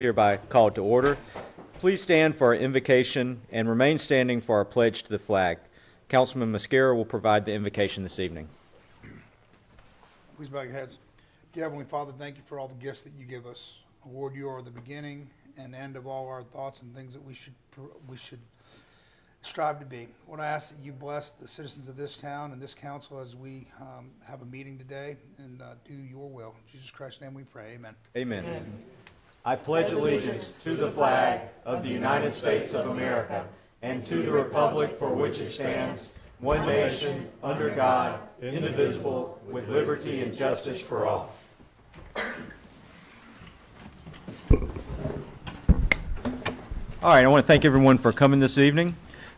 Hereby called to order. Please stand for our invocation and remain standing for our pledge to the flag. Councilman Mascara will provide the invocation this evening. Please bow your heads. Dear Heavenly Father, thank you for all the gifts that you give us. Lord, you are the beginning and end of all our thoughts and things that we should strive to be. Lord, I ask that you bless the citizens of this town and this council as we have a meeting today and do your will. In Jesus Christ's name we pray. Amen. Amen. Amen. I pledge allegiance to the flag of the United States of America and to the republic for which it stands, one nation, under God, indivisible, with liberty and justice for all. All right, I want to thank everyone for coming this evening.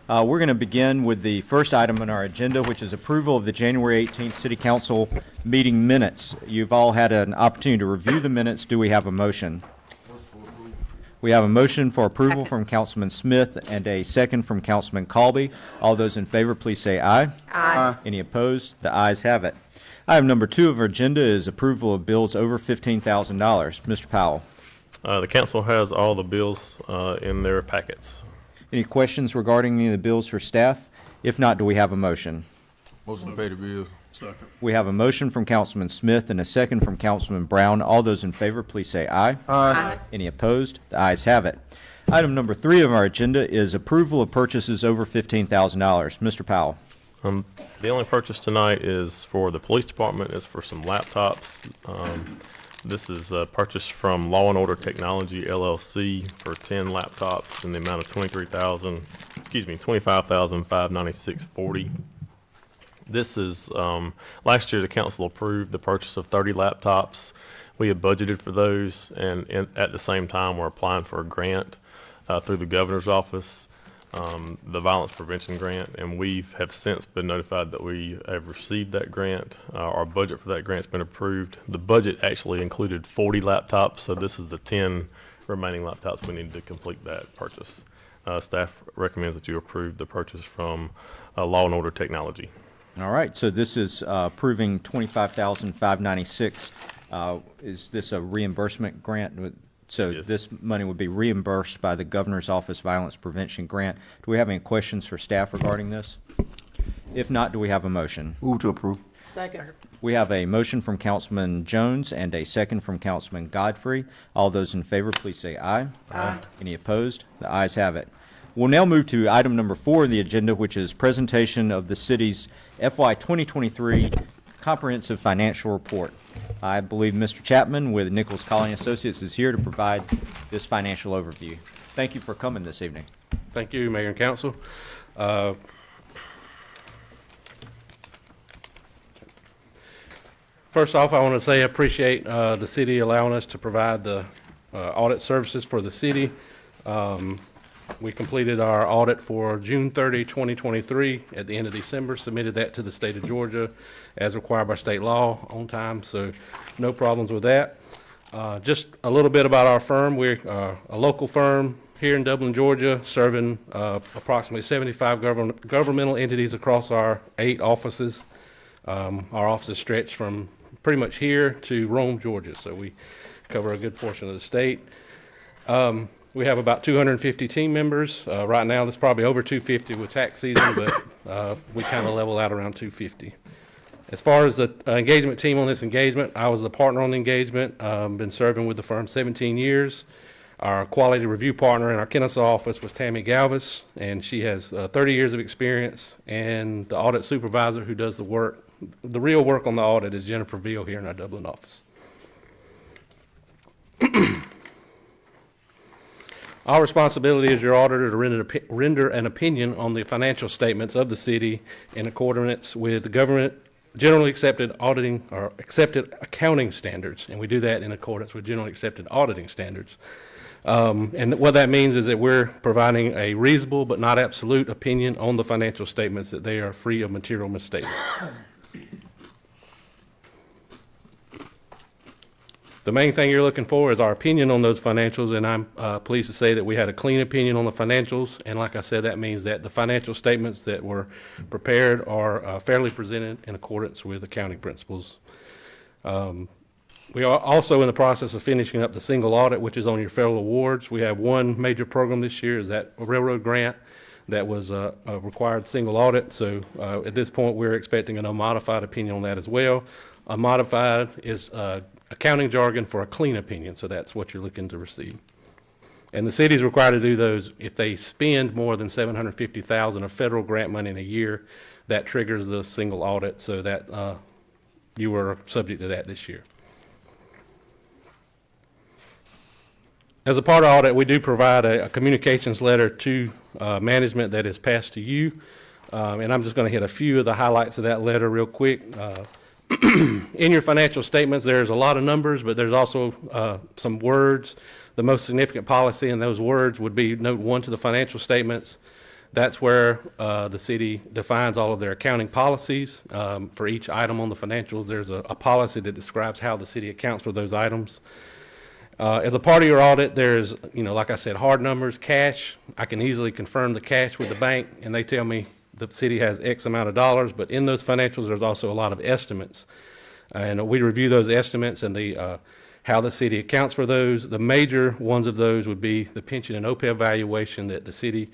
We're going to begin with the first item on our agenda, which is approval of the January 18th City Council meeting minutes. You've all had an opportunity to review the minutes. Do we have a motion? We have a motion for approval from Councilman Smith and a second from Councilman Colby. All those in favor, please say aye. Aye. Any opposed? The ayes have it. Item number 2 of our agenda is approval of bills over $15,000. Mr. Powell. The council has all the bills in their packets. Any questions regarding any of the bills for staff? If not, do we have a motion? Motion to pay the bills. Second. We have a motion from Councilman Smith and a second from Councilman Brown. All those in favor, please say aye. Aye. Any opposed? The ayes have it. Item number 3 of our agenda is approval of purchases over $15,000. Mr. Powell. The only purchase tonight is for the police department. It's for some laptops. This is a purchase from Law and Order Technology LLC for 10 laptops in the amount of $25,596.40. This is, last year the council approved the purchase of 30 laptops. We have budgeted for those, and at the same time we're applying for a grant through the governor's office, the violence prevention grant, and we have since been notified that we have received that grant. Our budget for that grant's been approved. The budget actually included 40 laptops, so this is the 10 remaining laptops we need to complete that purchase. Staff recommends that you approve the purchase from Law and Order Technology. All right, so this is approving $25,596. Is this a reimbursement grant? So Yes. This money would be reimbursed by the Governor's Office Violence Prevention Grant. Do we have any questions for staff regarding this? If not, do we have a motion? Move to approve. Second. We have a motion from Councilman Jones and a second from Councilman Godfrey. All those in favor, please say aye. Aye. Any opposed? The ayes have it. We'll now move to item number 4 of the agenda, which is presentation of the city's FY 2023 comprehensive financial report. I believe Mr. Chapman with Nichols Colling Associates is here to provide this financial overview. Thank you for coming this evening. Thank you, Mayor and Council. First off, I want to say I appreciate the city allowing us to provide the audit services for the city. We completed our audit for June 30, 2023 at the end of December, submitted that to the state of Georgia as required by state law on time, so no problems with that. Just a little bit about our firm. We're a local firm here in Dublin, Georgia, serving approximately 75 governmental entities across our 8 offices. Our offices stretch from pretty much here to Rome, Georgia, so we cover a good portion of the state. We have about 250 team members. Right now, there's probably over 250 with tax season, but we kind of level out around 250. As far as the engagement team on this engagement, I was the partner on the engagement. Been serving with the firm 17 years. Our quality review partner in our Kennesaw office was Tammy Galvis, and she has 30 years of experience. And the audit supervisor who does the work, the real work on the audit, is Jennifer Veal here in our Dublin office. Our responsibility as your auditor to render an opinion on the financial statements of the city in accordance with the government generally accepted auditing or accepted accounting standards, and we do that in accordance with generally accepted auditing standards. And what that means is that we're providing a reasonable but not absolute opinion on the financial statements, that they are free of material misstatements. The main thing you're looking for is our opinion on those financials, and I'm pleased to say that we had a clean opinion on the financials, and like I said, that means that the financial statements that were prepared are fairly presented in accordance with accounting principles. We are also in the process of finishing up the single audit, which is on your federal awards. We have one major program this year, is that railroad grant that was a required single audit. So at this point, we're expecting an unmodified opinion on that as well. Unmodified is accounting jargon for a clean opinion, so that's what you're looking to receive. And the city is required to do those if they spend more than $750,000 of federal grant money in a year. That triggers the single audit, so that you were subject to that this year. As a part of audit, we do provide a communications letter to management that is passed to you. And I'm just going to hit a few of the highlights of that letter real quick. In your financial statements, there's a lot of numbers, but there's also some words. The most significant policy in those words would be note 1 to the financial statements. That's where the city defines all of their accounting policies. For each item on the financials, there's a policy that describes how the city accounts for those items. As a part of your audit, there's, like I said, hard numbers, cash. I can easily confirm the cash with the bank, and they tell me the city has X amount of dollars, but in those financials, there's also a lot of estimates. And we review those estimates and how the city accounts for those. The major ones of those would be the pension and OPEB valuation that the city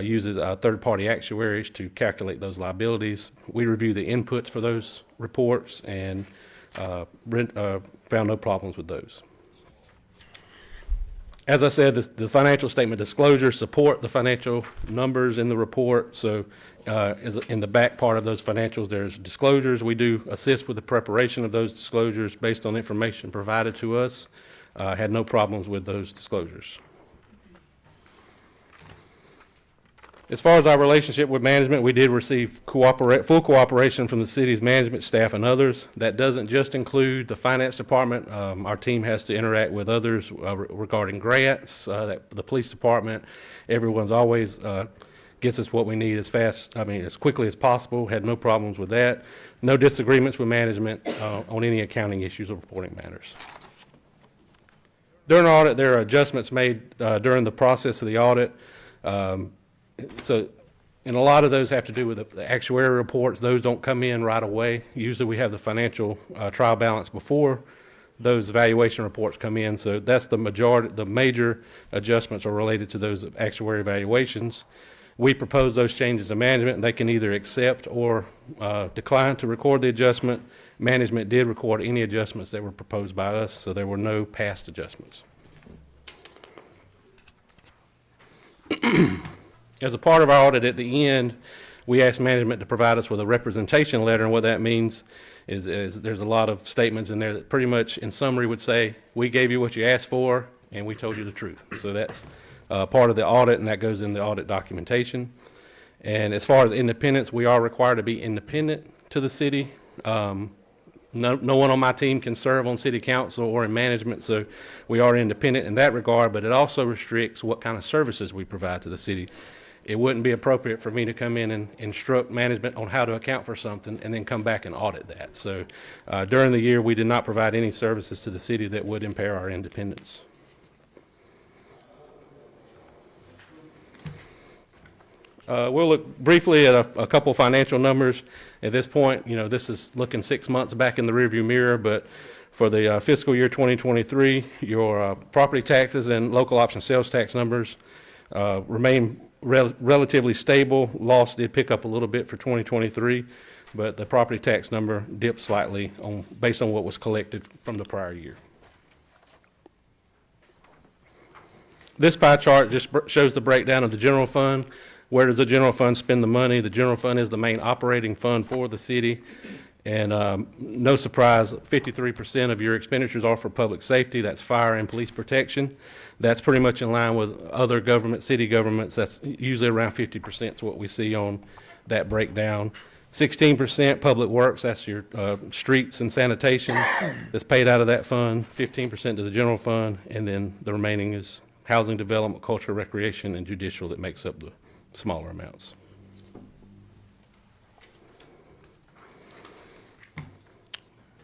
uses third-party actuaries to calculate those liabilities. We review the inputs for those reports and found no problems with those. As I said, the financial statement disclosures support the financial numbers in the report. So in the back part of those financials, there's disclosures. We do assist with the preparation of those disclosures based on information provided to us. Had no problems with those disclosures. As far as our relationship with management, we did receive full cooperation from the city's management staff and others. That doesn't just include the finance department. Our team has to interact with others regarding grants, the police department. Everyone's always gets us what we need as quickly as possible. Had no problems with that. No disagreements with management on any accounting issues or reporting matters. During our audit, there are adjustments made during the process of the audit. And a lot of those have to do with the actuarial reports. Those don't come in right away. Usually we have the financial trial balance before those valuation reports come in. So that's the major adjustments are related to those actuarial valuations. We propose those changes to management, and they can either accept or decline to record the adjustment. Management did record any adjustments that were proposed by us, so there were no past adjustments. As a part of our audit at the end, we asked management to provide us with a representation letter, and what that means is there's a lot of statements in there that pretty much in summary would say, we gave you what you asked for and we told you the truth. So that's part of the audit, and that goes in the audit documentation. And as far as independence, we are required to be independent to the city. No one on my team can serve on city council or in management, so we are independent in that regard, but it also restricts what kind of services we provide to the city. It wouldn't be appropriate for me to come in and instruct management on how to account for something and then come back and audit that. So during the year, we did not provide any services to the city that would impair our independence. We'll look briefly at a couple financial numbers. At this point, this is looking 6 months back in the rearview mirror, but for the fiscal year 2023, your property taxes and local option sales tax numbers remain relatively stable. Loss did pick up a little bit for 2023, but the property tax number dipped slightly based on what was collected from the prior year. This pie chart just shows the breakdown of the general fund. Where does the general fund spend the money? The general fund is the main operating fund for the city. And no surprise, 53% of your expenditures are for public safety. That's fire and police protection. That's pretty much in line with other city governments. That's usually around 50% is what we see on that breakdown. 16% public works, that's your streets and sanitation that's paid out of that fund. 15% to the general fund, and then the remaining is housing development, culture, recreation, and judicial that makes up the smaller amounts.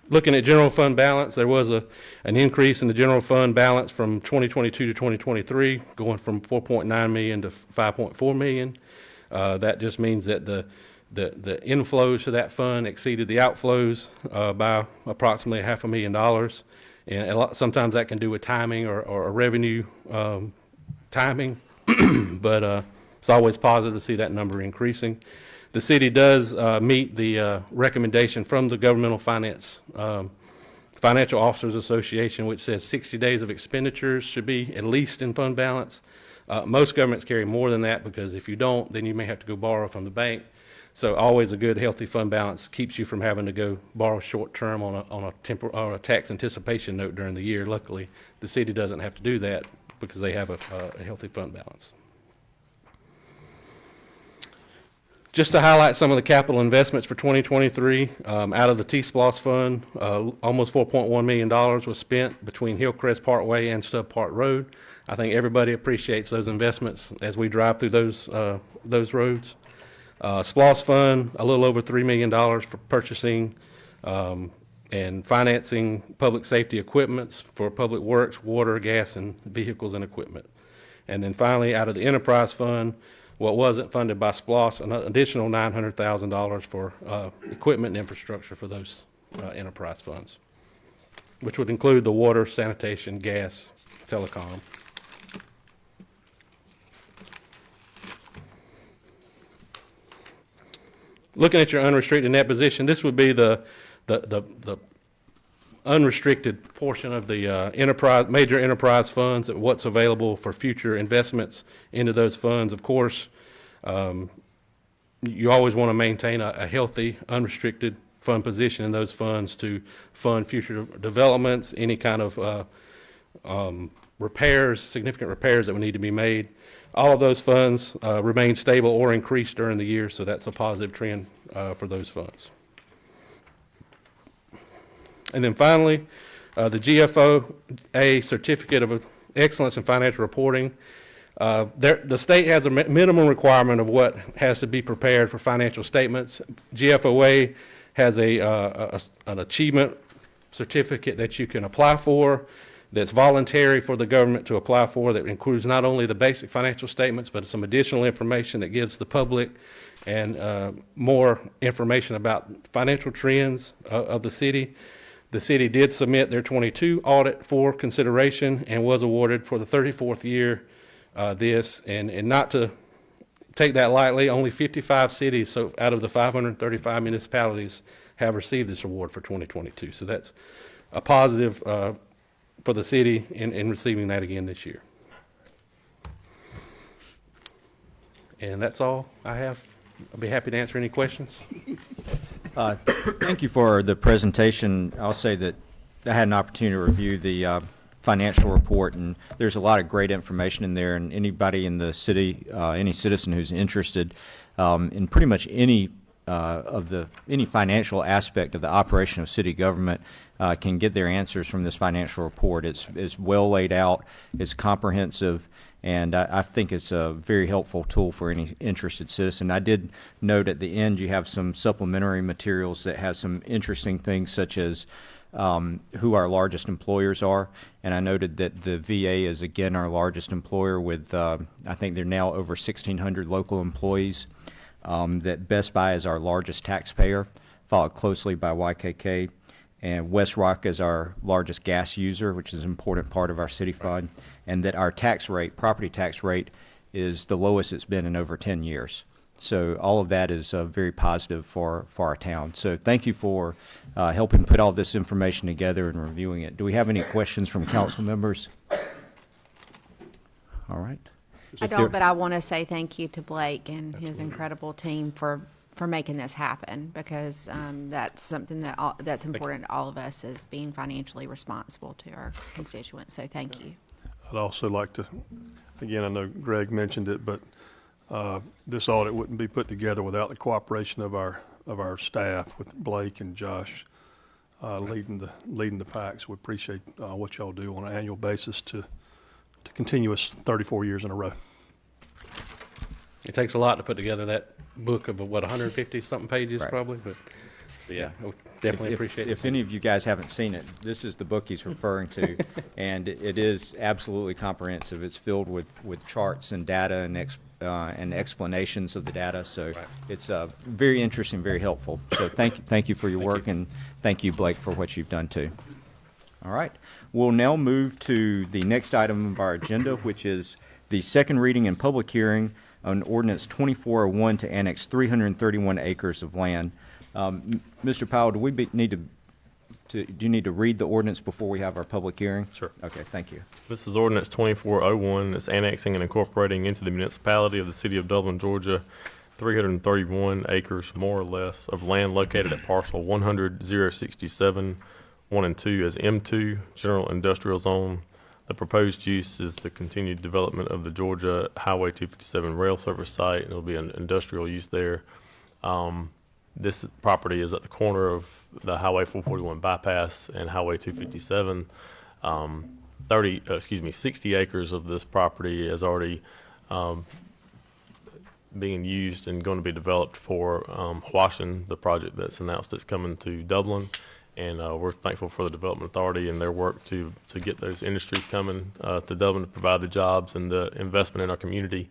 Looking at general fund balance, there was an increase in the general fund balance from 2022 to 2023, going from 4.9 million to 5.4 million. That just means that the inflows to that fund exceeded the outflows by approximately $500,000. And sometimes that can do with timing or revenue timing, but it's always positive to see that number increasing. The city does meet the recommendation from the Governmental Financial Officers Association, which says 60 days of expenditures should be at least in fund balance. Most governments carry more than that, because if you don't, then you may have to go borrow from the bank. So always a good, healthy fund balance keeps you from having to go borrow short term on a tax anticipation note during the year. Luckily, the city doesn't have to do that because they have a healthy fund balance. Just to highlight some of the capital investments for 2023, out of the T-SPLOS fund, almost $4.1 million was spent between Hillcrest Parkway and Stub Park Road. I think everybody appreciates those investments as we drive through those roads. SPLOS fund, a little over $3 million for purchasing and financing public safety equipments for public works, water, gas, and vehicles and equipment. And then finally, out of the enterprise fund, what wasn't funded by SPLOS, an additional $900,000 for equipment and infrastructure for those enterprise funds, which would include the water, sanitation, gas, telecom. Looking at your unrestricted net position, this would be the unrestricted portion of the major enterprise funds and what's available for future investments into those funds. Of course, you always want to maintain a healthy, unrestricted fund position in those funds to fund future developments, any kind of repairs, significant repairs that would need to be made. All of those funds remain stable or increase during the year, so that's a positive trend for those funds. And then finally, the GFOA Certificate of Excellence in Financial Reporting. The state has a minimum requirement of what has to be prepared for financial statements. GFOA has an achievement certificate that you can apply for, that's voluntary for the government to apply for, that includes not only the basic financial statements, but some additional information that gives the public and more information about financial trends of the city. The city did submit their 22 audit for consideration and was awarded for the 34th year this. And not to take that lightly, only 55 cities, so out of the 535 municipalities, have received this award for 2022. So that's a positive for the city in receiving that again this year. And that's all I have. I'll be happy to answer any questions. Thank you for the presentation. I'll say that I had an opportunity to review the financial report, and there's a lot of great information in there, and anybody in the city, any citizen who's interested in pretty much any financial aspect of the operation of city government can get their answers from this financial report. It's well laid out, it's comprehensive, and I think it's a very helpful tool for any interested citizen. I did note at the end you have some supplementary materials that has some interesting things, such as who our largest employers are, and I noted that the VA is again our largest employer with I think they're now over 1,600 local employees. That Best Buy is our largest taxpayer, followed closely by YKK, and West Rock is our largest gas user, which is an important part of our city fund, and that our tax rate, property tax rate, is the lowest it's been in over 10 years. So all of that is very positive for our town. So thank you for helping put all this information together and reviewing it. Do we have any questions from council members? All right. I don't, but I want to say thank you to Blake and his incredible team for making this happen, because that's something that's important to all of us, as being financially responsible to our constituents. So thank you. I'd also like to, again, I know Greg mentioned it, but this audit wouldn't be put together without the cooperation of our staff, with Blake and Josh leading the packs. We appreciate what y'all do on an annual basis to continue us 34 years in a row. It takes a lot to put together that book of, 150-something pages, Right. Probably, but yeah, definitely appreciate it. If any of you guys haven't seen it, this is the book he's referring to, and it is absolutely comprehensive. It's filled with charts and data and explanations of the data, so Right. it's very interesting, very helpful. So thank you for your work, and thank you, Blake, for what you've done too. All right. We'll now move to the next item of our agenda, which is the second reading and public hearing on ordinance 2401 to annex 331 acres of land. Mr. Powell, do we need do you need to read the ordinance before we have our public hearing? Sure. Okay, thank you. This is ordinance 2401. It's annexing and incorporating into the municipality of the city of Dublin, Georgia, 331 acres, more or less, of land located at parcel 100-067, 1 and 2 as M2, General Industrial Zone. The proposed use is the continued development of the Georgia Highway 257 rail service site, and it'll be an industrial use there. This property is at the corner of the Highway 441 bypass and Highway 257. 60 acres of this property is already being used and going to be developed for Washington, the project that's announced that's coming to Dublin. And we're thankful for the Development Authority and their work to get those industries coming to Dublin to provide the jobs and the investment in our community.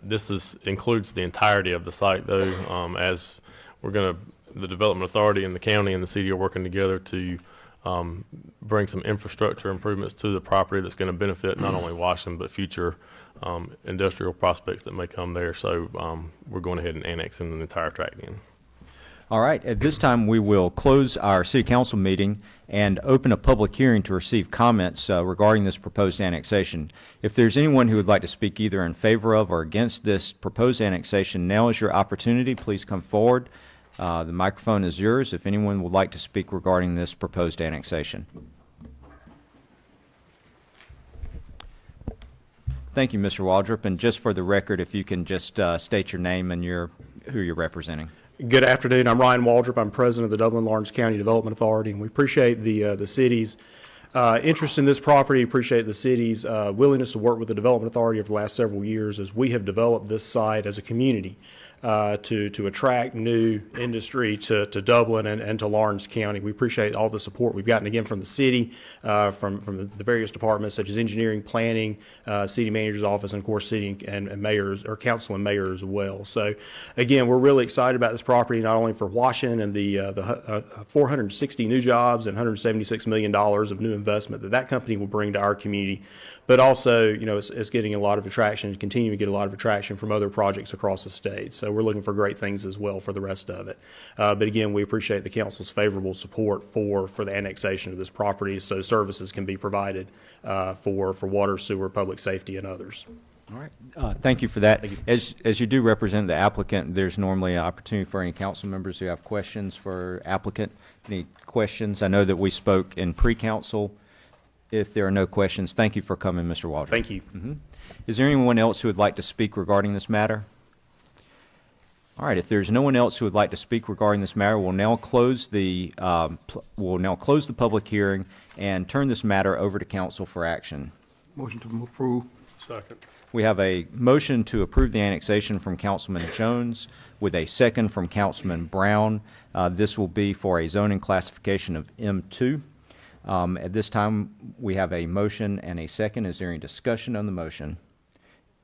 This includes the entirety of the site, though, as the Development Authority and the county and the city are working together to bring some infrastructure improvements to the property that's going to benefit not only Washington but future industrial prospects that may come there. So we're going ahead and annexing the entire tract in. All right, at this time, we will close our city council meeting and open a public hearing to receive comments regarding this proposed annexation. If there's anyone who would like to speak either in favor of or against this proposed annexation, now is your opportunity. Please come forward. The microphone is yours if anyone would like to speak regarding this proposed annexation. Thank you, Mr. Waldrop. And just for the record, if you can just state your name and who you're representing. Good afternoon. I'm Ryan Waldrop. I'm president of the Dublin-Lawrence County Development Authority, and we appreciate the city's interest in this property, appreciate the city's willingness to work with the Development Authority over the last several years as we have developed this site as a community to attract new industry to Dublin and to Lawrence County. We appreciate all the support we've gotten, again, from the city, from the various departments such as engineering, planning, city manager's office, and of course city and mayors, or council and mayor as well. So again, we're really excited about this property, not only for Washington and the 460 new jobs and $176 million of new investment that company will bring to our community, but also, it's getting a lot of attraction and continuing to get a lot of attraction from other projects across the state. So we're looking for great things as well for the rest of it. But again, we appreciate the council's favorable support for the annexation of this property so services can be provided for water, sewer, public safety, and others. All right. Thank you for that. As you do represent the applicant, there's normally an opportunity for any council members who have questions for applicant. Any questions? I know that we spoke in pre-council. If there are no questions, thank you for coming, Mr. Waldrop. Thank you. Mm-hmm. Is there anyone else who would like to speak regarding this matter? All right. If there's no one else who would like to speak regarding this matter, we'll now close the public hearing and turn this matter over to council for action. Motion to approve. Second. We have a motion to approve the annexation from Councilman Jones with a second from Councilman Brown. This will be for a zoning classification of M2. At this time, we have a motion and a second. Is there any discussion on the motion?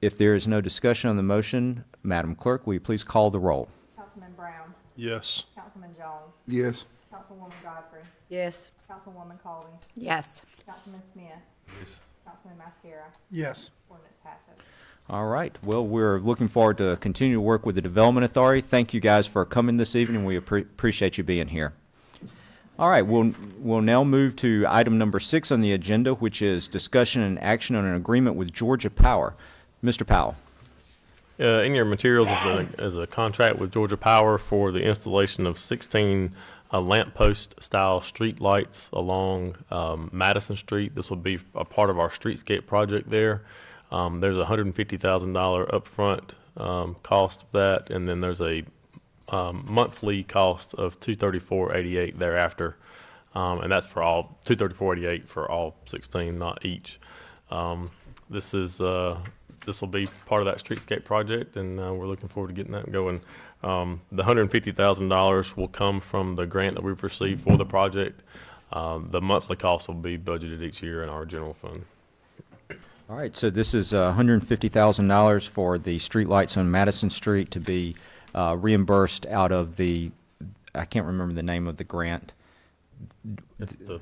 If there is no discussion on the motion, Madam Clerk, will you please call the roll? Councilman Brown. Yes. Councilman Jones. Yes. Councilwoman Godfrey. Yes. Councilwoman Colby. Yes. Councilman Smith. Yes. Councilman Mascara. Yes. Ordinance passes. All right. Well, we're looking forward to continue to work with the Development Authority. Thank you guys for coming this evening. We appreciate you being here. All right, we'll now move to item number 6 on the agenda, which is discussion and action on an agreement with Georgia Power. Mr. Powell. In your materials is a contract with Georgia Power for the installation of 16 lamppost-style street lights along Madison Street. This will be a part of our streetscape project there. There's a $150,000 upfront cost of that, and then there's a monthly cost of $234.88 thereafter, and that's for all $234.88 for all 16, not each. This will be part of that streetscape project, and we're looking forward to getting that going. The $150,000 will come from the grant that we've received for the project. The monthly cost will be budgeted each year in our general fund. All right, so this is $150,000 for the streetlights on Madison Street to be reimbursed out of I can't remember the name of the grant. It's the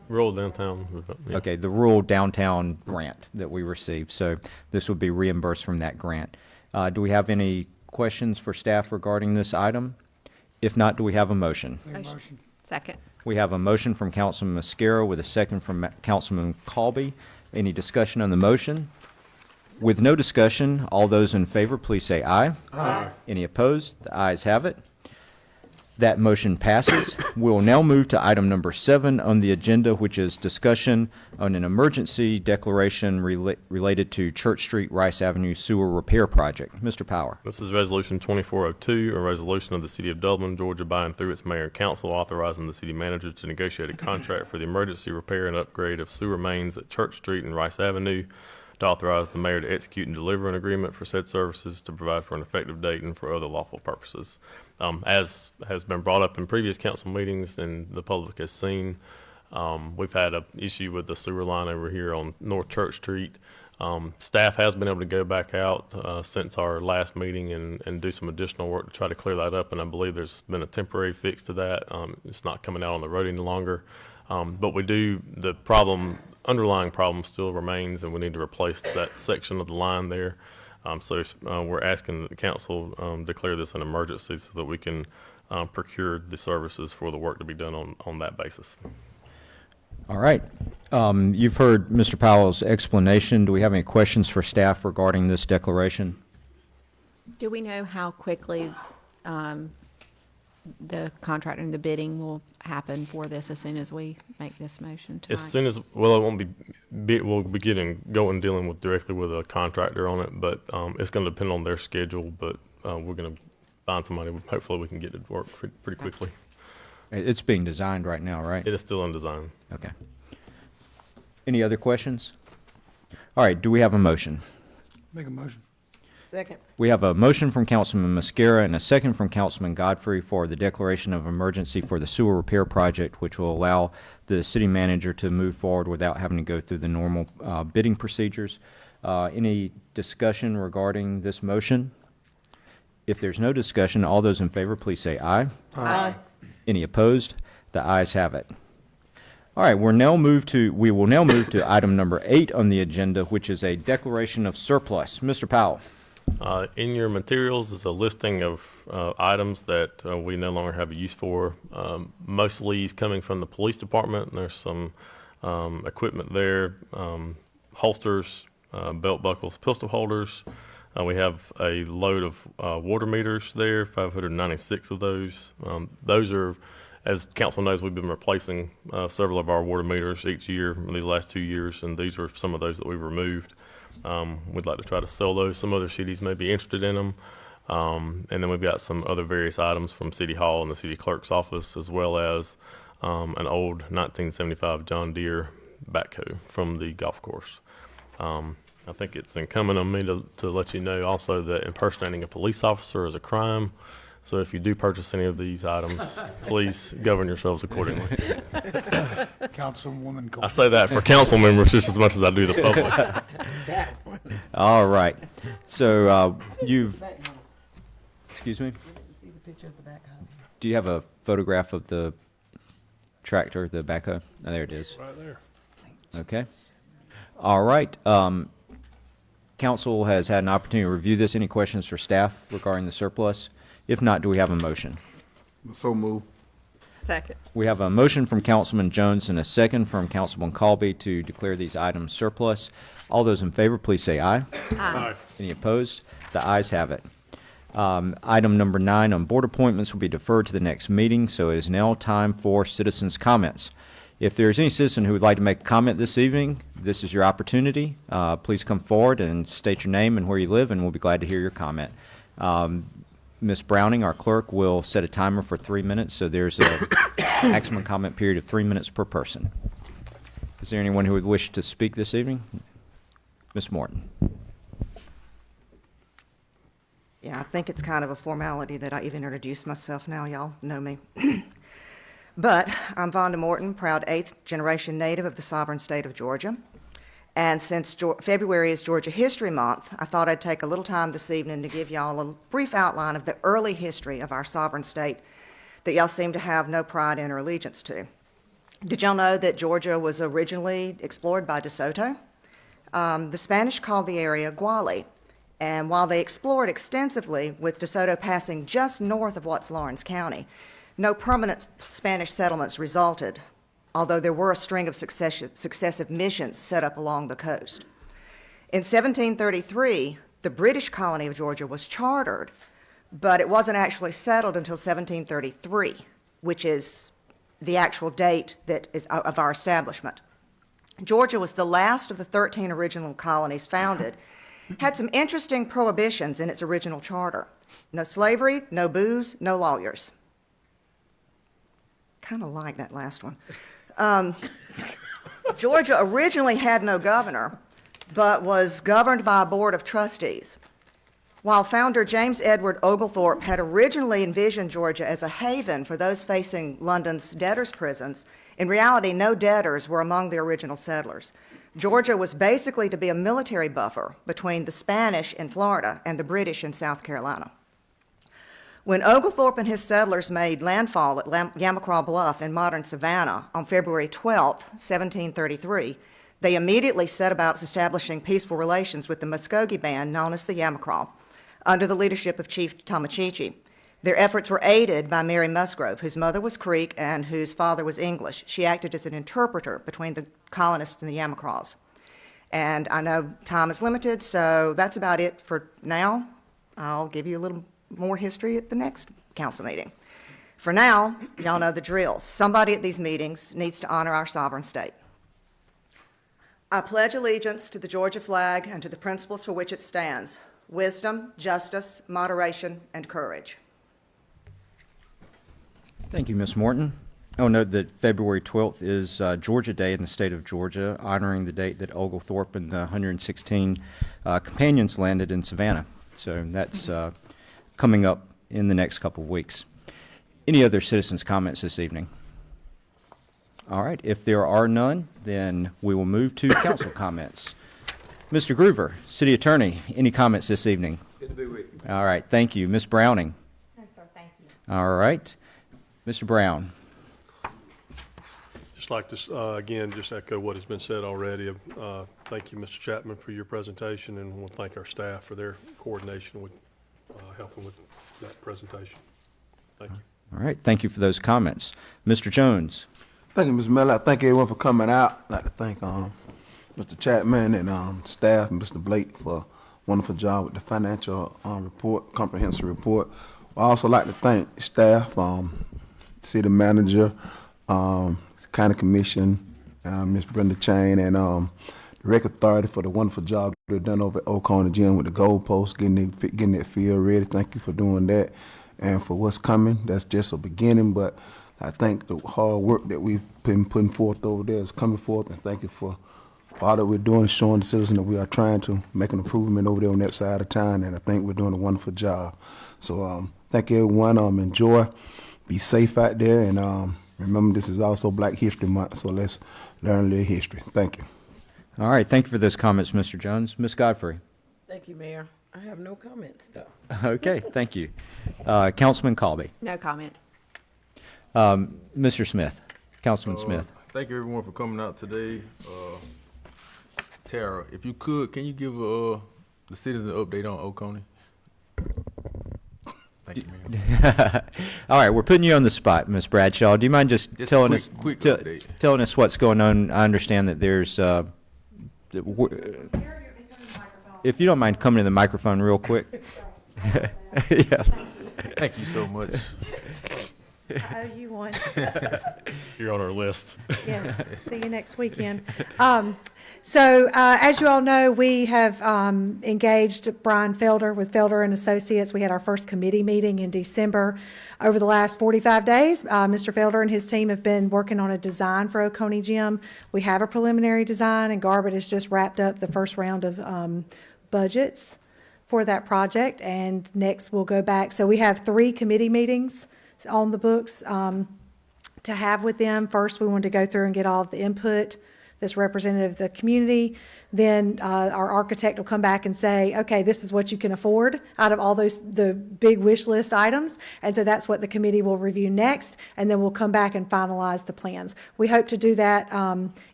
rural downtown. Yeah. Okay, the rural downtown grant that we received. So this would be reimbursed from that grant. Do we have any questions for staff regarding this item? If not, do we have a motion? Make a motion. Second. We have a motion from Councilman Mascara with a second from Councilman Colby. Any discussion on the motion? With no discussion, all those in favor, please say aye. Aye. Any opposed? The ayes have it. That motion passes. We'll now move to item number 7 on the agenda, which is discussion on an emergency declaration related to Church Street, Rice Avenue Sewer Repair Project. Mr. Power. This is Resolution 2402, a resolution of the City of Dublin, Georgia, by and through its mayor and council authorizing the city manager to negotiate a contract for the emergency repair and upgrade of sewer mains at Church Street and Rice Avenue, to authorize the mayor to execute and deliver an agreement for said services, to provide for an effective date and for other lawful purposes. As has been brought up in previous council meetings and the public has seen, we've had an issue with the sewer line over here on North Church Street. Staff has been able to go back out since our last meeting and do some additional work to try to clear that up, and I believe there's been a temporary fix to that. It's not coming out on the road any longer. But the underlying problem still remains, and we need to replace that section of the line there. So we're asking the council declare this an emergency so that we can procure the services for the work to be done on that basis. All right. You've heard Mr. Powell's explanation. Do we have any questions for staff regarding this declaration? Do we know how quickly the contract and the bidding will happen for this as soon as we make this motion tonight? As soon as, well, it won't we'll be dealing directly with a contractor on it, but it's going to depend on their schedule, but we're going to find somebody, hopefully we can get it to work pretty quickly. It's being designed right now, right? It is still in design. Okay. Any other questions? All right, do we have a motion? Make a motion. Second. We have a motion from Councilman Mascara and a second from Councilman Godfrey for the declaration of emergency for the sewer repair project, which will allow the city manager to move forward without having to go through the normal bidding procedures. Any discussion regarding this motion? If there's no discussion, all those in favor, please say aye. Aye. Any opposed? The ayes have it. All right, we will now move to item number 8 on the agenda, which is a declaration of surplus. Mr. Powell. In your materials is a listing of items that we no longer have a use for. Mostly is coming from the police department. There's some equipment there, holsters, belt buckles, pistol holders. We have a load of water meters there, 596 of those. Those are, as council knows, we've been replacing several of our water meters each year in these last 2 years, and these are some of those that we've removed. We'd like to try to sell those. Some other cities may be interested in them. And then we've got some other various items from City Hall and the City Clerk's office, as well as an old 1975 John Deere backhoe from the golf course. I think it's incumbent on me to let you know also that impersonating a police officer is a crime. So if you do purchase any of these items, please govern yourselves accordingly. Councilwoman I Colby. say that for council members just as much as I do the public. All right. So excuse me? See the picture of the backhoe. Do you have a photograph of the tractor, the backhoe? Oh, there it is. Right there. Okay. All right. Council has had an opportunity to review this. Any questions for staff regarding the surplus? If not, do we have a motion? So move. Second. We have a motion from Councilman Jones and a second from Councilman Colby to declare these items surplus. All those in favor, please say aye. Aye. Any opposed? The ayes have it. Item number 9 on board appointments will be deferred to the next meeting, so it is now time for citizens' comments. If there is any citizen who would like to make a comment this evening, this is your opportunity. Please come forward and state your name and where you live, and we'll be glad to hear your comment. Ms. Browning, our clerk, will set a timer for 3 minutes, so there's a maximum comment period of 3 minutes per person. Is there anyone who would wish to speak this evening? Ms. Morton. Yeah, I think it's kind of a formality that I even introduce myself now. Y'all know me. But I'm Vonda Morton, proud 8th-generation native of the sovereign state of Georgia. And since February is Georgia History Month, I thought I'd take a little time this evening to give y'all a brief outline of the early history of our sovereign state that y'all seem to have no pride in or allegiance to. Did y'all know that Georgia was originally explored by De Soto? The Spanish called the area Guale, and while they explored extensively, with De Soto passing just north of what's Lawrence County, no permanent Spanish settlements resulted, although there were a string of successive missions set up along the coast. In 1733, the British colony of Georgia was chartered, but it wasn't actually settled until 1733, which is the actual date that is of our establishment. Georgia was the last of the 13 original colonies founded, had some interesting prohibitions in its original charter. No slavery, no booze, no lawyers. Kind of like that last one. Georgia originally had no governor, but was governed by a board of trustees. While founder James Edward Oglethorpe had originally envisioned Georgia as a haven for those facing London's debtors' prisons, in reality, no debtors were among the original settlers. Georgia was basically to be a military buffer between the Spanish in Florida and the British in South Carolina. When Oglethorpe and his settlers made landfall at Yamacraw Bluff in modern Savannah on February 12, 1733, they immediately set about establishing peaceful relations with the Muskogee band known as the Yamacraw, under the leadership of Chief Tomochichi. Their efforts were aided by Mary Musgrove, whose mother was Creek and whose father was English. She acted as an interpreter between the colonists and the Yamacraws. And I know time is limited, so that's about it for now. I'll give you a little more history at the next council meeting. For now, y'all know the drill. Somebody at these meetings needs to honor our sovereign state. I pledge allegiance to the Georgia flag and to the principles for which it stands: wisdom, justice, moderation, and courage. Thank you, Ms. Morton. I'll note that February 12th is Georgia Day in the state of Georgia, honoring the date that Oglethorpe and the 116 companions landed in Savannah. So that's coming up in the next couple of weeks. Any other citizens' comments this evening? All right, if there are none, then we will move to council comments. Mr. Groover, City Attorney, any comments this evening? Good to be with you. All right, thank you. Ms. Browning? No, sir, thank you. All right. Mr. Brown? Just like to, again, just echo what has been said already. Thank you, Mr. Chapman, for your presentation, and we'll thank our staff for their coordination with helping with that presentation. Thank you. All right, thank you for those comments. Mr. Jones? Thank you, Mr. Miller. I thank everyone for coming out. I'd like to thank Mr. Chapman and staff and Mr. Blake for a wonderful job with the financial report, comprehensive report. I also like to thank staff, city manager, county commission, Ms. Brenda Chain, and the rec authority for the wonderful job they've done over at Oconee Gym with the goalposts, getting that field ready. Thank you for doing that. And for what's coming, that's just a beginning, but I think the hard work that we've been putting forth over there is coming forth, and thank you for all that we're doing, showing the citizens that we are trying to make an improvement over there on that side of town, and I think we're doing a wonderful job. So thank you, everyone. Enjoy, be safe out there, and remember this is also Black History Month, so let's learn a little history. Thank you. All right, thank you for those comments, Mr. Jones. Ms. Godfrey? Thank you, Mayor. I have no comments, though. Okay, thank you. Councilman Colby? No comment. Mr. Smith? Councilman Smith? Thank you, everyone, for coming out today. Tara, if you could, can you give the citizens an update on Oconee? Thank you, Mayor. All right, we're putting you on the spot, Ms. Bradshaw. Do you mind just Just a telling quick us update. telling us what's going on? I understand that there's if you don't mind coming to the microphone real quick. Yeah. Thank you so much. I owe you one. You're on our list. Yes, see you next weekend. So as you all know, we have engaged Brian Felder with Felder and Associates. We had our first committee meeting in December. Over the last 45 days, Mr. Felder and his team have been working on a design for Oconee Gym. We have a preliminary design, and Garbett has just wrapped up the first round of budgets for that project, and next we'll go back. So we have 3 committee meetings on the books to have with them. First, we wanted to go through and get all of the input that's representative of the community. Then our architect will come back and say, okay, this is what you can afford out of all the big wish list items. And so that's what the committee will review next, and then we'll come back and finalize the plans. We hope to do that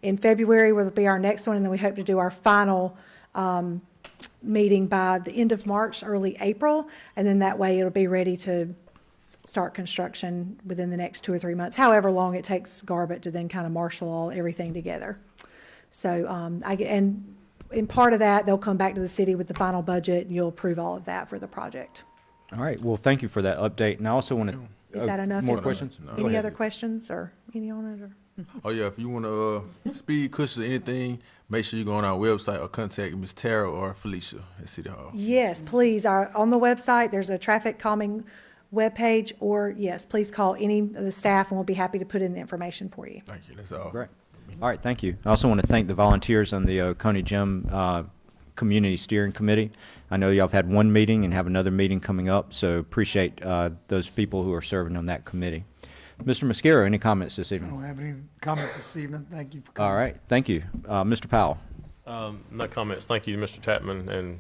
in February, will be our next one, and then we hope to do our final meeting by the end of March, early April, and then that way it'll be ready to start construction within the next 2 or 3 months, however long it takes Garbett to then kind of marshal everything together. So, and in part of that, they'll come back to the city with the final budget, and you'll approve all of that for the project. All right, well, thank you for that update, and I also want to. Is that enough? More questions? No. Go Any ahead. other questions or any on it? Or? Oh, yeah, if you want to speed cushions or anything, make sure you go on our website or contact Ms. Tara or Felicia at City Hall. Yes, please. On the website, there's a traffic calming webpage, or yes, please call any of the staff, and we'll be happy to put in the information for you. Thank you, that's all. Great. All right, thank you. I also want to thank the volunteers on the Oconee Gym Community Steering Committee. I know y'all have had one meeting and have another meeting coming up, so appreciate those people who are serving on that committee. Mr. Mosquero, any comments this I evening? don't have any comments this evening. Thank you for coming. All right, thank you. Mr. Powell? No comments. Thank you, Mr. Chapman and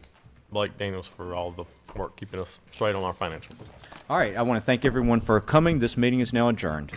Blake Daniels, for all the work keeping us straight on our financials. All right, I want to thank everyone for coming. This meeting is now adjourned.